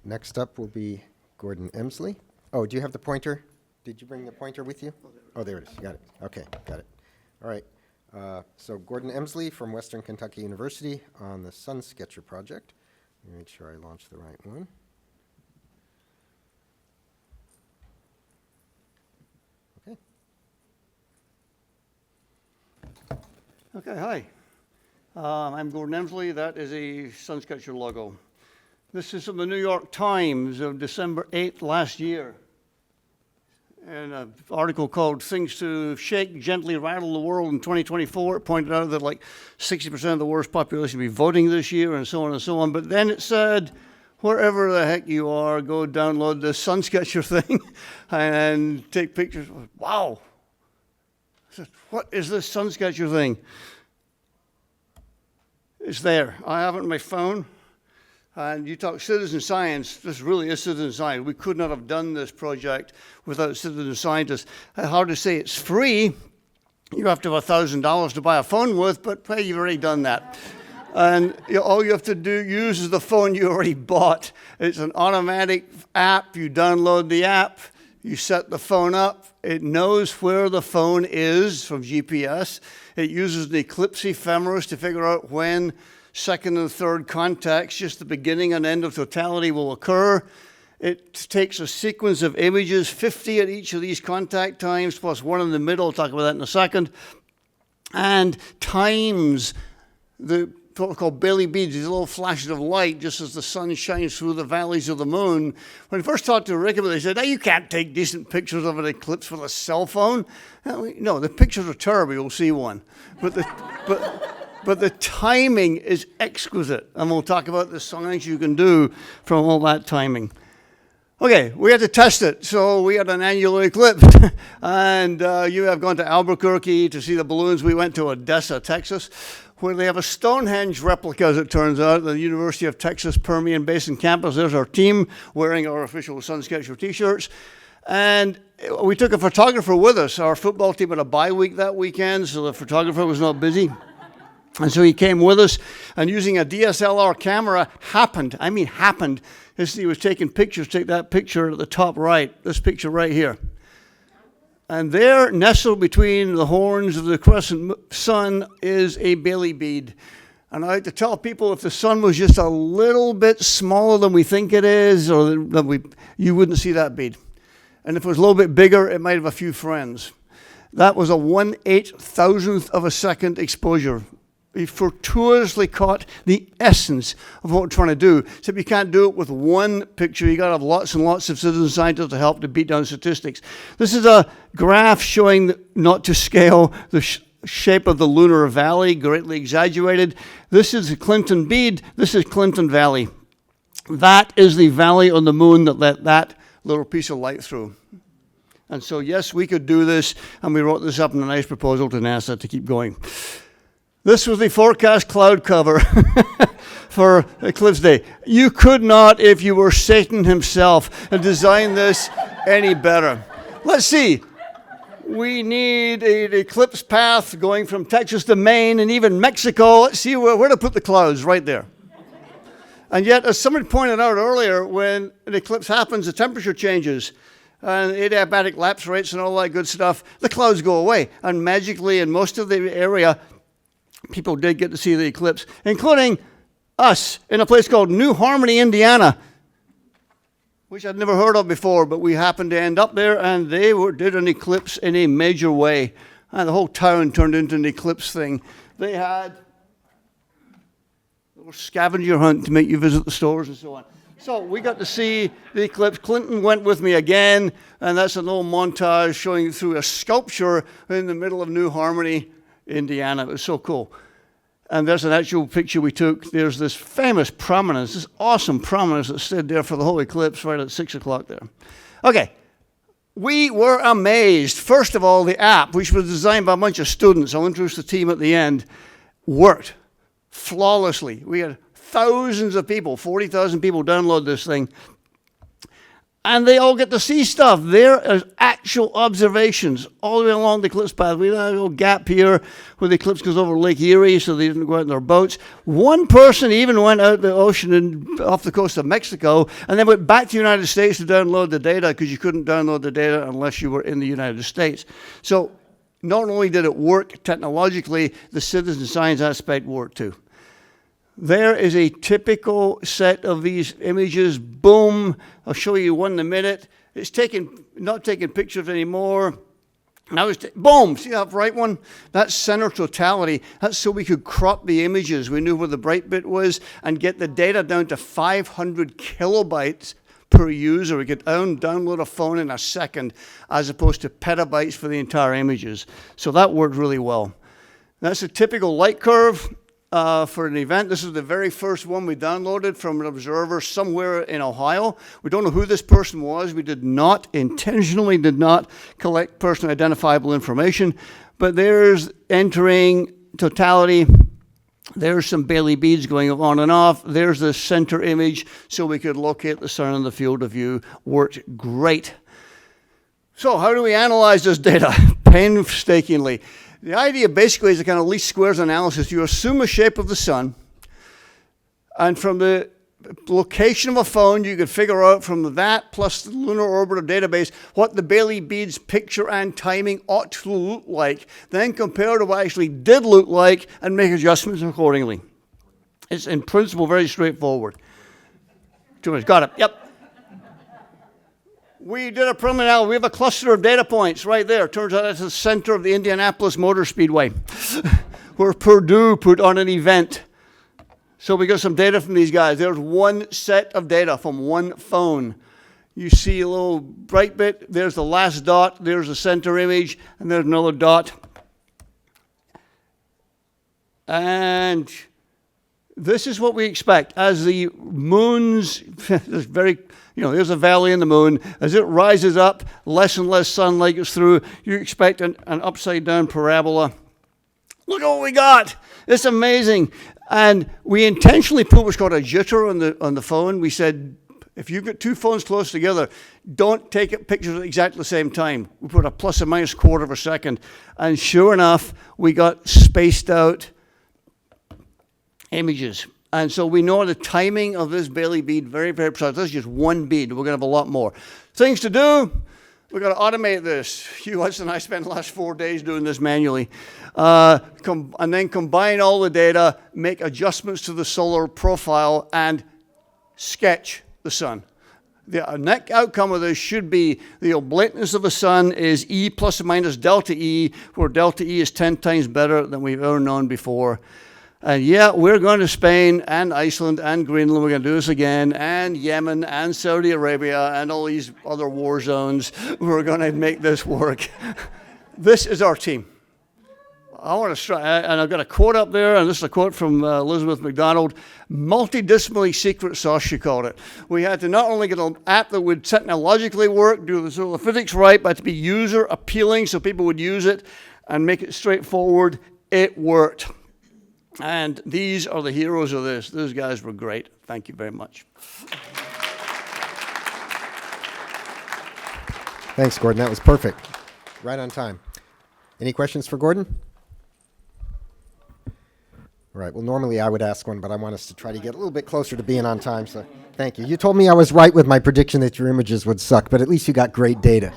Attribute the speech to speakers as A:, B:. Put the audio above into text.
A: Next up will be Gordon Emslie. Oh, do you have the pointer? Did you bring the pointer with you? Oh, there it is. Got it. Okay, got it. All right. So Gordon Emslie from Western Kentucky University on the SunSketcher project. Let me make sure I launch the right one. Okay.
B: Okay, hi. I'm Gordon Emslie. That is a SunSketcher logo. This is from the New York Times of December 8th last year. And an article called Things to Shake, Gently Rattle the World in 2024. It pointed out that like 60% of the world's population will be voting this year and so on and so on. But then it said, wherever the heck you are, go download the SunSketcher thing and take pictures. Wow. I said, what is this SunSketcher thing? It's there. I have it on my phone. And you talk citizen science, this really is citizen science. We could not have done this project without citizen scientists. Hard to say it's free. You have to have $1,000 to buy a phone with, but hey, you've already done that. And all you have to use is the phone you already bought. It's an automatic app. You download the app. You set the phone up. It knows where the phone is from GPS. It uses the Eclipse ephemeris to figure out when second and third contacts, just the beginning and end of totality, will occur. It takes a sequence of images, 50 at each of these contact times, plus one in the middle. I'll talk about that in a second. And times the what we call Bailey beads, these little flashes of light, just as the sun shines through the valleys of the moon. When I first talked to Rick about it, they said, you can't take decent pictures of an eclipse with a cell phone. No, the pictures are terrible. You'll see one. But the timing is exquisite, and we'll talk about the science you can do from all that timing. Okay, we had to test it, so we had an annual eclipse, and you have gone to Albuquerque to see the balloons. We went to Odessa, Texas, where they have a Stonehenge replica, as it turns out, the University of Texas Permian Basin campus. There's our team wearing our official SunSketcher t-shirts. And we took a photographer with us. Our football team had a bye week that weekend, so the photographer was not busy. And so he came with us, and using a DSLR camera, happened, as he was taking pictures, take that picture at the top right, this picture right here. And there, nestled between the horns of the crescent sun, is a Bailey bead. And I like to tell people, if the sun was just a little bit smaller than we think it is, or you wouldn't see that bead. And if it was a little bit bigger, it might have a few friends. That was a 1/8,000th of a second exposure. He fortuitously caught the essence of what we're trying to do. So if you can't do it with one picture, you got to have lots and lots of citizen scientists to help to beat down statistics. This is a graph showing, not to scale, the shape of the lunar valley, greatly exaggerated. This is Clinton bead. This is Clinton Valley. That is the valley on the moon that let that little piece of light through. And so, yes, we could do this, and we wrote this up in a nice proposal to NASA to keep going. This was the forecast cloud cover for Eclipse Day. You could not, if you were Satan himself, have designed this any better. Let's see. We need an eclipse path going from Texas to Maine and even Mexico. Let's see where to put the clouds, right there. And yet, as someone pointed out earlier, when an eclipse happens, the temperature changes. And adiabatic lapse rates and all that good stuff, the clouds go away. And magically, in most of the area, people did get to see the eclipse, including us in a place called New Harmony, Indiana, which I'd never heard of before, but we happened to end up there, and they did an eclipse in a major way. And the whole town turned into an eclipse thing. They had a little scavenger hunt to make you visit the stores and so on. So we got to see the eclipse. Clinton went with me again, and that's a little montage showing through a sculpture in the middle of New Harmony, Indiana. It was so cool. And there's an actual picture we took. There's this famous prominence, this awesome prominence that stood there for the whole eclipse right at 6 o'clock there. Okay, we were amazed. First of all, the app, which was designed by a bunch of students, I'll introduce the team at the end, worked flawlessly. We had thousands of people, 40,000 people download this thing. And they all get to see stuff. There are actual observations all the way along the eclipse path. We have a little gap here where the eclipse goes over Lake Erie, so they didn't go out in their boats. One person even went out the ocean and off the coast of Mexico and then went back to the United States to download the data, because you couldn't download the data unless you were in the United States. So not only did it work technologically, the citizen science aspect worked too. There is a typical set of these images. Boom. I'll show you one in a minute. It's not taking pictures anymore. Now it's, boom, see that right one? That's center totality. That's so we could crop the images. We knew where the bright bit was and get the data down to 500 kilobytes per user. We could download a phone in a second as opposed to petabytes for the entire images. So that worked really well. That's a typical light curve. For an event. This is the very first one we downloaded from an observer somewhere in Ohio. We don't know who this person was. We intentionally did not collect personally identifiable information, but there's entering totality. There's some Bailey beads going on and off. There's the center image, so we could locate the sun in the field of view. Worked great. So how do we analyze this data? Painstakingly. The idea basically is a kind of least squares analysis. You assume a shape of the sun, and from the location of a phone, you could figure out from that plus the lunar orbiter database what the Bailey beads picture and timing ought to look like, then compare to what actually did look like and make adjustments accordingly. It's in principle very straightforward. 2 minutes, got it, yep. We did a preliminary, we have a cluster of data points right there. Turns out it's the center of the Indianapolis Motor Speedway, where Purdue put on an event. So we got some data from these guys. There's one set of data from one phone. You see a little bright bit, there's the last dot, there's the center image, and there's another dot. And this is what we expect. As the moon's, there's a valley in the moon. As it rises up, less and less sunlight gets through. You expect an upside-down parabola. Look at what we got. It's amazing. And we intentionally put what's called a jitter on the phone. We said, if you get two phones close together, don't take pictures at exactly the same time. We put a plus or minus quarter of a second. And sure enough, we got spaced out images. And so we know the timing of this Bailey bead very, very precise. This is just one bead. We're going to have a lot more. Things to do. We've got to automate this. Hugh Hudson and I spent the last 4 days doing this manually. And then combine all the data, make adjustments to the solar profile, and sketch the sun. The net outcome of this should be the oblateness of the sun is E plus or minus delta E, where delta E is 10 times better than we've ever known before. And yeah, we're going to Spain and Iceland and Greenland. We're going to do this again, and Yemen and Saudi Arabia and all these other war zones. We're going to make this work. This is our team. I want to try, and I've got a quote up there, and this is a quote from Elizabeth McDonald. Multidisciplinary secret sauce, she called it. We had to not only get an app that would technologically work, do the sort of physics right, but to be user appealing so people would use it and make it straightforward. It worked. And these are the heroes of this. Those guys were great. Thank you very much.
A: Thanks, Gordon. That was perfect. Right on time. Any questions for Gordon? All right. Well, normally I would ask one, but I want us to try to get a little bit closer to being on time. So thank you. You told me I was right with my prediction that your images would suck, but at least you got great data.